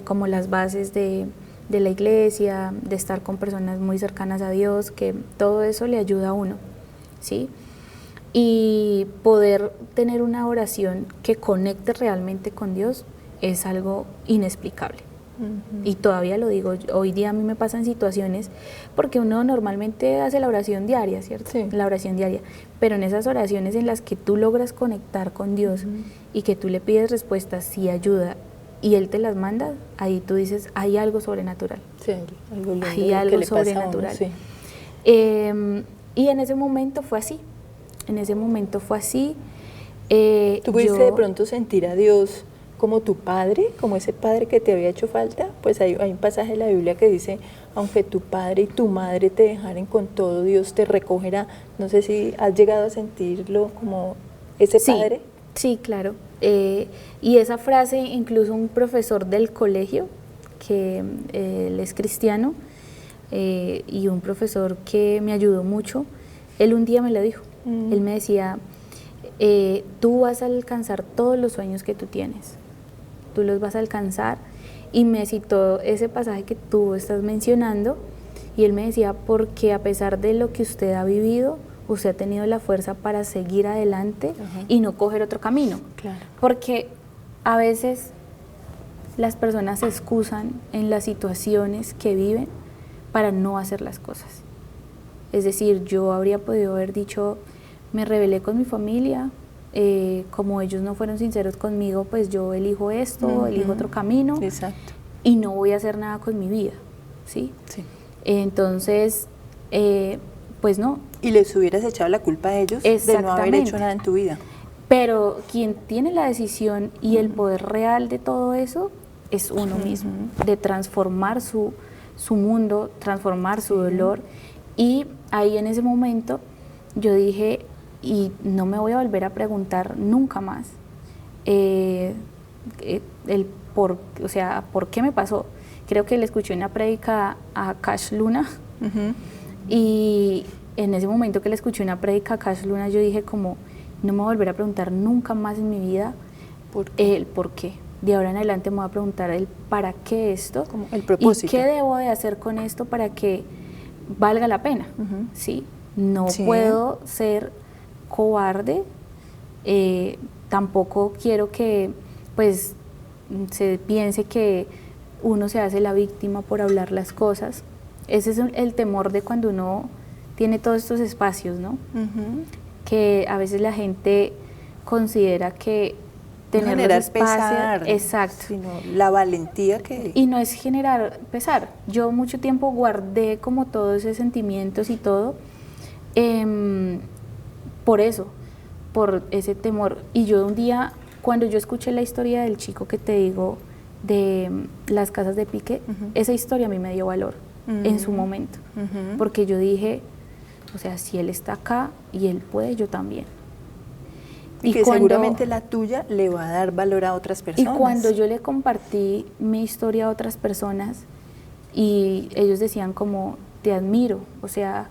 [SPEAKER 1] como las bases de la iglesia, de estar con personas muy cercanas a Dios, que todo eso le ayuda a uno, ¿sí? Y poder tener una oración que conecte realmente con Dios es algo inexplicable. Y todavía lo digo, hoy día a mí me pasan situaciones, porque uno normalmente hace la oración diaria, ¿cierto?
[SPEAKER 2] Sí.
[SPEAKER 1] La oración diaria, pero en esas oraciones en las que tú logras conectar con Dios y que tú le pides respuestas y ayuda y Él te las manda, ahí tú dices, hay algo sobrenatural.
[SPEAKER 2] Sí, algo lindo
[SPEAKER 1] Hay
[SPEAKER 2] que
[SPEAKER 1] algo
[SPEAKER 2] le pasa a uno,
[SPEAKER 1] sobrenatural.
[SPEAKER 2] sí.
[SPEAKER 1] Y en ese momento fue así, en ese momento fue así.
[SPEAKER 2] ¿Tú pudiste de pronto sentir a Dios como tu padre, como ese padre que te había hecho falta? Pues hay un pasaje de la Biblia que dice, aunque tu padre y tu madre te dejaren con todo, Dios te recogerá. No sé si has llegado a sentirlo como ese padre.
[SPEAKER 1] Sí, claro. Y esa frase, incluso un profesor del colegio, que él es cristiano, y un profesor que me ayudó mucho, él un día me lo dijo. Él me decía, tú vas a alcanzar todos los sueños que tú tienes, tú los vas a alcanzar, y me citó ese pasaje que tú estás mencionando, y él me decía, porque a pesar de lo que usted ha vivido, usted ha tenido la fuerza para seguir adelante y no coger otro camino.
[SPEAKER 2] Claro.
[SPEAKER 1] Porque a veces las personas se excusan en las situaciones que viven para no hacer las cosas. Es decir, yo habría podido haber dicho, me rebelé con mi familia, como ellos no fueron sinceros conmigo, pues yo elijo esto, elijo otro camino.
[SPEAKER 2] Exacto.
[SPEAKER 1] Y no voy a hacer nada con mi vida, ¿sí?
[SPEAKER 2] Sí.
[SPEAKER 1] Entonces, pues no.
[SPEAKER 2] Y les hubieras echado la culpa a ellos de no haber hecho nada en tu vida.
[SPEAKER 1] Pero quien tiene la decisión y el poder real de todo eso es uno mismo, de transformar su mundo, transformar su dolor. Y ahí en ese momento yo dije, y no me voy a volver a preguntar nunca más por qué me pasó. Creo que le escuché una prédica a Cash Luna, y en ese momento que le escuché una prédica a Cash Luna, yo dije como, no me voy a volver a preguntar nunca más en mi vida el por qué. De ahora en adelante me voy a preguntar el para qué esto,
[SPEAKER 2] como el propósito.
[SPEAKER 1] Y qué debo de hacer con esto para que valga la pena, ¿sí? No puedo ser cobarde, tampoco quiero que pues se piense que uno se hace la víctima por hablar las cosas. Ese es el temor de cuando uno tiene todos estos espacios, ¿no? Que a veces la gente considera que tener los espacios, exacto,
[SPEAKER 2] sino la valentía que...
[SPEAKER 1] Y no es generar pesar. Yo mucho tiempo guardé como todos esos sentimientos y todo, por eso, por ese temor. Y yo un día, cuando yo escuché la historia del chico que te digo, de las casas de pique, esa historia a mí me dio valor en su momento, porque yo dije, o sea, si él está acá y él puede, yo también.
[SPEAKER 2] Y que seguramente la tuya le va a dar valor a otras personas.
[SPEAKER 1] Y cuando yo le compartí mi historia a otras personas y ellos decían como, te admiro, o sea,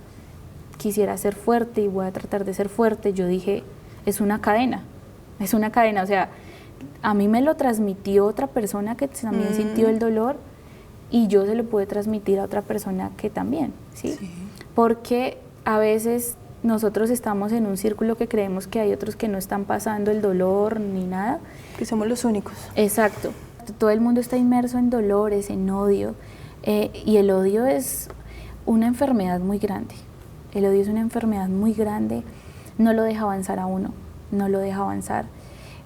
[SPEAKER 1] quisiera ser fuerte y voy a tratar de ser fuerte, yo dije, es una cadena, o sea, a mí me lo transmitió otra persona que también sintió el dolor y yo se lo pude transmitir a otra persona que también, ¿sí? Porque a veces nosotros estamos en un círculo que creemos que hay otros que no están pasando el dolor ni nada.
[SPEAKER 2] Que somos los únicos.
[SPEAKER 1] Exacto. Todo el mundo está inmerso en dolores, en odio, y el odio es una enfermedad muy grande. El odio es una enfermedad muy grande, no lo deja avanzar a uno, no lo deja avanzar,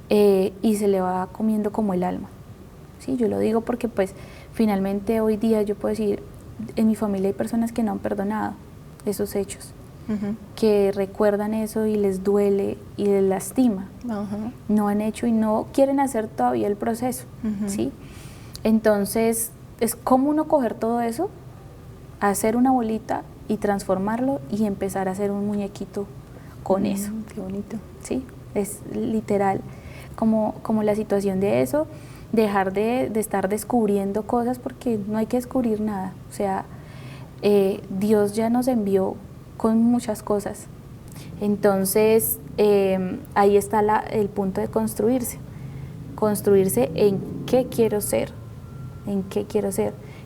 [SPEAKER 1] y se le va comiendo como el alma. Sí, yo lo digo porque pues finalmente hoy día yo puedo decir, en mi familia hay personas que no han perdonado esos hechos, que recuerdan eso y les duele y les lastima. No han hecho y no quieren hacer todavía el proceso, ¿sí? Entonces, es como uno coger todo eso, hacer una bolita y transformarlo y empezar a hacer un muñequito con eso.
[SPEAKER 2] Qué bonito.
[SPEAKER 1] Sí, es literal como la situación de eso, dejar de estar descubriendo cosas, porque no hay que descubrir nada. O sea, Dios ya nos envió con muchas cosas. Entonces, ahí está el punto de construirse en qué quiero ser,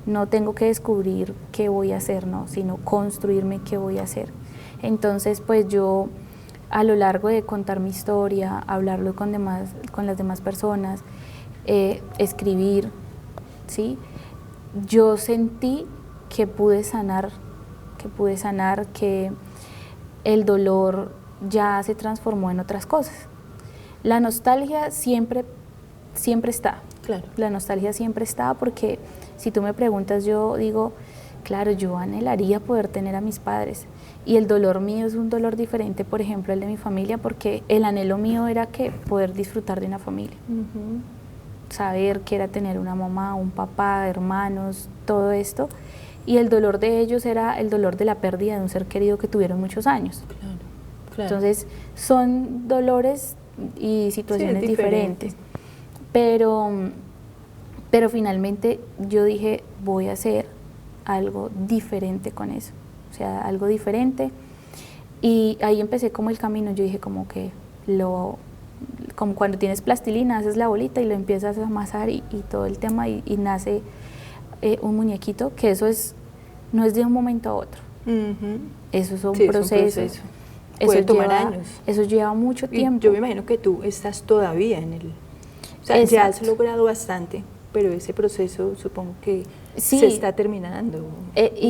[SPEAKER 1] No tengo que descubrir qué voy a hacer, no, sino construirme qué voy a hacer. Entonces, pues yo a lo largo de contar mi historia, hablarlo con las demás personas, escribir, ¿sí? Yo sentí que pude sanar, que el dolor ya se transformó en otras cosas. La nostalgia siempre está.
[SPEAKER 2] Claro.
[SPEAKER 1] La nostalgia siempre está porque si tú me preguntas, yo digo, claro, yo anhelaría poder tener a mis padres. Y el dolor mío es un dolor diferente, por ejemplo, el de mi familia, porque el anhelo mío era que poder disfrutar de una familia. Saber que era tener una mamá, un papá, hermanos, todo esto. Y el dolor de ellos era el dolor de la pérdida de un ser querido que tuvieron muchos años.
[SPEAKER 2] Claro.
[SPEAKER 1] Entonces, son dolores y situaciones diferentes. Pero finalmente yo dije, voy a hacer algo diferente con eso. O sea, algo diferente. Y ahí empecé como el camino. Yo dije como como cuando tienes plastilina, haces la bolita y lo empiezas a amasar y todo el tema y nace un muñequito, que no es de un momento a otro. Eso es un proceso.
[SPEAKER 2] Puede tomar años.
[SPEAKER 1] Eso lleva mucho tiempo.
[SPEAKER 2] Yo me imagino que tú estás todavía en el... O sea, ya has logrado bastante, pero ese proceso supongo que se está terminando.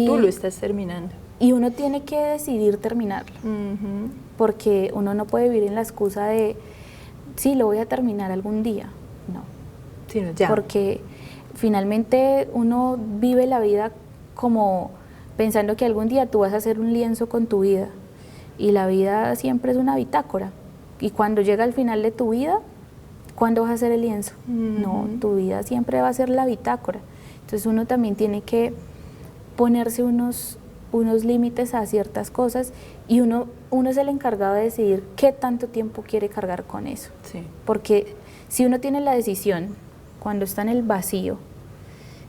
[SPEAKER 2] Tú lo estás terminando.
[SPEAKER 1] Y uno tiene que decidir terminarlo. Porque uno no puede vivir en la excusa de, sí, lo voy a terminar algún día. No.
[SPEAKER 2] Sino ya.
[SPEAKER 1] Porque finalmente uno vive la vida como pensando que algún día tú vas a hacer un lienzo con tu vida. Y la vida siempre es una bitácora. Y cuando llega al final de tu vida, ¿cuándo vas a hacer el lienzo? No, tu vida siempre va a ser la bitácora. Entonces uno también tiene que ponerse unos límites a ciertas cosas y uno es el encargado de decidir qué tanto tiempo quiere cargar con eso.
[SPEAKER 2] Sí.
[SPEAKER 1] Porque si uno tiene la decisión, cuando está en el vacío,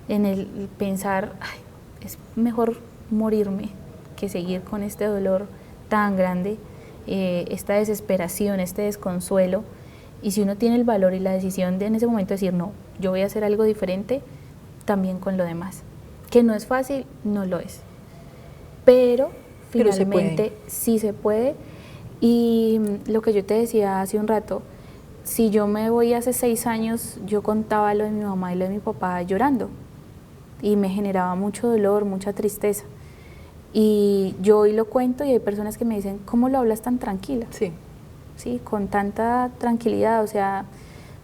[SPEAKER 1] en el pensar, ay, es mejor morirme que seguir con este dolor tan grande, esta desesperación, este desconsuelo, y si uno tiene el valor y la decisión de en ese momento decir, no, yo voy a hacer algo diferente, también con lo demás. Que no es fácil, no lo es. Pero finalmente sí se puede. Y lo que yo te decía hace un rato, si yo me voy hace 6 años, yo contaba lo de mi mamá y lo de mi papá llorando. Y me generaba mucho dolor, mucha tristeza. Y yo hoy lo cuento y hay personas que me dicen, ¿cómo lo hablas tan tranquila?
[SPEAKER 2] Sí.
[SPEAKER 1] Sí, con tanta tranquilidad, o sea,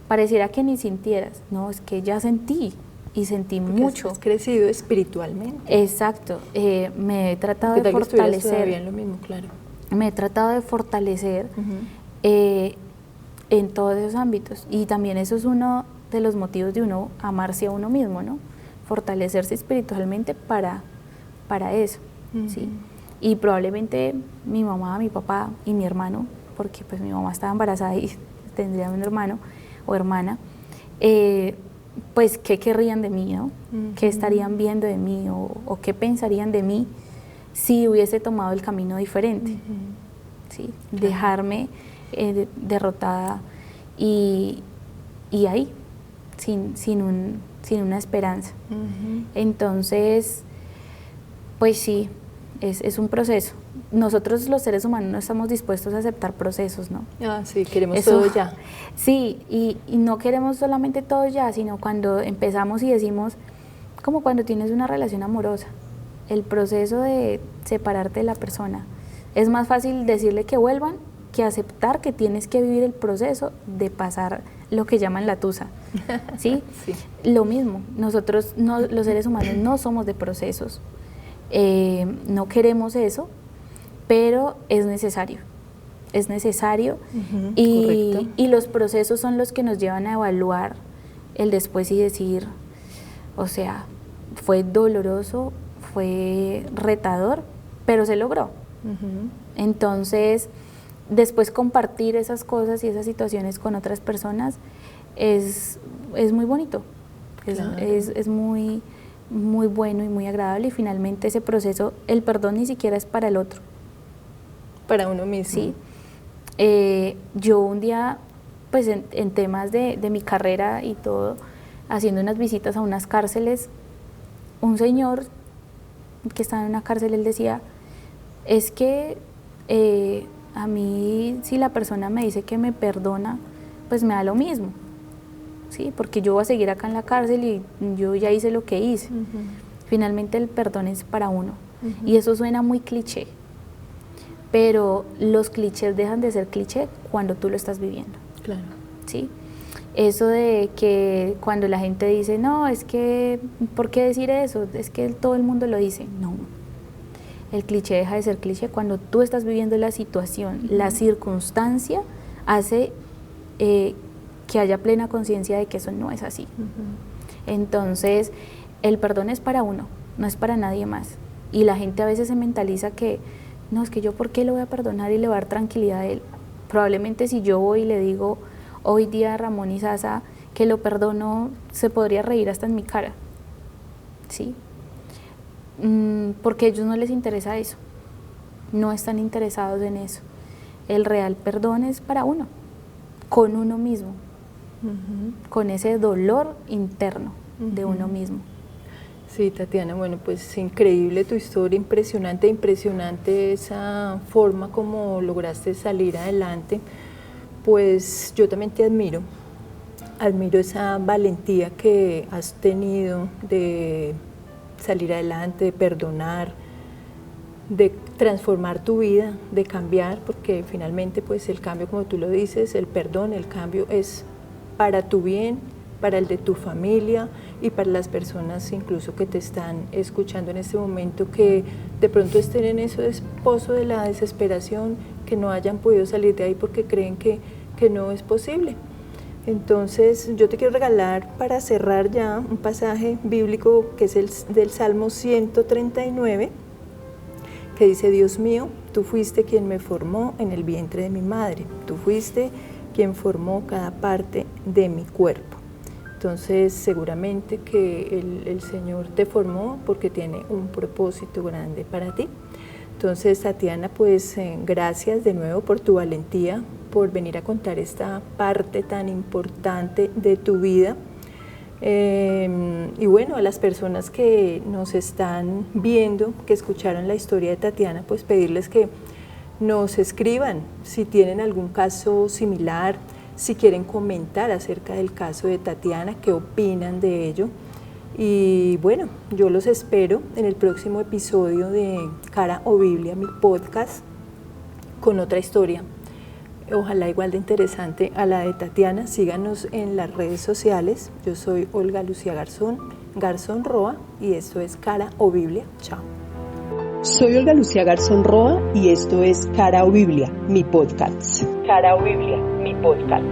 [SPEAKER 1] pareciera que ni sintieras. No, es que ya sentí. Y sentí
[SPEAKER 2] porque
[SPEAKER 1] mucho.
[SPEAKER 2] Has crecido espiritualmente.
[SPEAKER 1] Exacto. Me he tratado de fortalecer.
[SPEAKER 2] En lo mismo, claro.
[SPEAKER 1] Me he tratado de fortalecer en todos esos ámbitos. Y también eso es uno de los motivos de uno amarse a uno mismo, ¿no? Fortalecerse espiritualmente para eso, ¿sí? Y probablemente mi mamá, mi papá y mi hermano, porque pues mi mamá estaba embarazada y tendría un hermano o hermana, pues qué querrían de mí, ¿no? ¿Qué estarían viendo de mí o qué pensarían de mí si hubiese tomado el camino diferente? ¿Sí? Claro. Dejarme derrotada y ahí, sin una esperanza. Entonces, pues sí, es un proceso. Nosotros los seres humanos no estamos dispuestos a aceptar procesos, ¿no?
[SPEAKER 2] Ah, sí, queremos todo ya.
[SPEAKER 1] Sí, y no queremos solamente todo ya, sino cuando empezamos y decimos, como cuando tienes una relación amorosa, el proceso de separarte de la persona. Es más fácil decirle que vuelvan que aceptar que tienes que vivir el proceso de pasar lo que llaman la tusa, ¿sí?
[SPEAKER 2] Sí.
[SPEAKER 1] Lo mismo, nosotros, los seres humanos, no somos de procesos, no queremos eso, pero es necesario y los procesos son los que nos llevan a evaluar el después y decir, o sea, fue doloroso, fue retador, pero se logró. Entonces, después compartir esas cosas y esas situaciones con otras personas es muy bonito, claro. es muy, muy bueno y muy agradable y finalmente ese proceso, el perdón ni siquiera es para el otro.
[SPEAKER 2] Para uno mismo.
[SPEAKER 1] Sí. Yo un día, pues en temas de mi carrera y todo, haciendo unas visitas a unas cárceles, un señor que estaba en una cárcel, él decía, es que A mí, si la persona me dice que me perdona, pues me da lo mismo, ¿sí? Porque yo voy a seguir acá en la cárcel y yo ya hice lo que hice. Finalmente el perdón es para uno. Y eso suena muy cliché, pero los clichés dejan de ser cliché cuando tú lo estás viviendo.
[SPEAKER 2] Claro.
[SPEAKER 1] ¿Sí? Eso de que cuando la gente dice, no, es que, ¿por qué decir eso? Es que todo el mundo lo dice. No. El cliché deja de ser cliché cuando tú estás viviendo la situación, la circunstancia hace que haya plena conciencia de que eso no es así. Entonces, el perdón es para uno, no es para nadie más. Y la gente a veces se mentaliza que, no, es que yo ¿por qué lo voy a perdonar y le voy a dar tranquilidad a él? Probablemente si yo voy y le digo hoy día a Ramón Izaza que lo perdono, se podría reír hasta en mi cara, ¿sí? Porque a ellos no les interesa eso, no están interesados en eso. El real perdón es para uno, con uno mismo, con ese dolor interno de uno mismo.
[SPEAKER 2] Sí, Tatiana, bueno, pues increíble tu historia, impresionante esa forma como lograste salir adelante. Pues yo también te admiro esa valentía que has tenido de salir adelante, de perdonar, de transformar tu vida, de cambiar, porque finalmente pues el cambio, como tú lo dices, el perdón, el cambio es para tu bien, para el de tu familia y para las personas incluso que te están escuchando en este momento, que de pronto estén en ese pozo de la desesperación, que no hayan podido salir de ahí porque creen que no es posible. Entonces yo te quiero regalar para cerrar ya un pasaje bíblico que es el del Salmo 139, que dice: Dios mío, tú fuiste quien me formó en el vientre de mi madre, tú fuiste quien formó cada parte de mi cuerpo. Entonces seguramente que el Señor te formó porque tiene un propósito grande para ti. Entonces, Tatiana, pues gracias de nuevo por tu valentía, por venir a contar esta parte tan importante de tu vida. Y bueno, a las personas que nos están viendo, que escucharon la historia de Tatiana, pues pedirles que nos escriban si tienen algún caso similar, si quieren comentar acerca del caso de Tatiana, qué opinan de ello. Y bueno, yo los espero en el próximo episodio de Cara o Biblia, mi podcast, con otra historia, ojalá igual de interesante a la de Tatiana. Síganos en las redes sociales. Yo soy Olga Lucía Garzón Roa, y esto es Cara o Biblia. Chao.
[SPEAKER 3] Soy Olga Lucía Garzón Roa y esto es Cara o Biblia, mi podcast.
[SPEAKER 2] Cara o Biblia, mi podcast.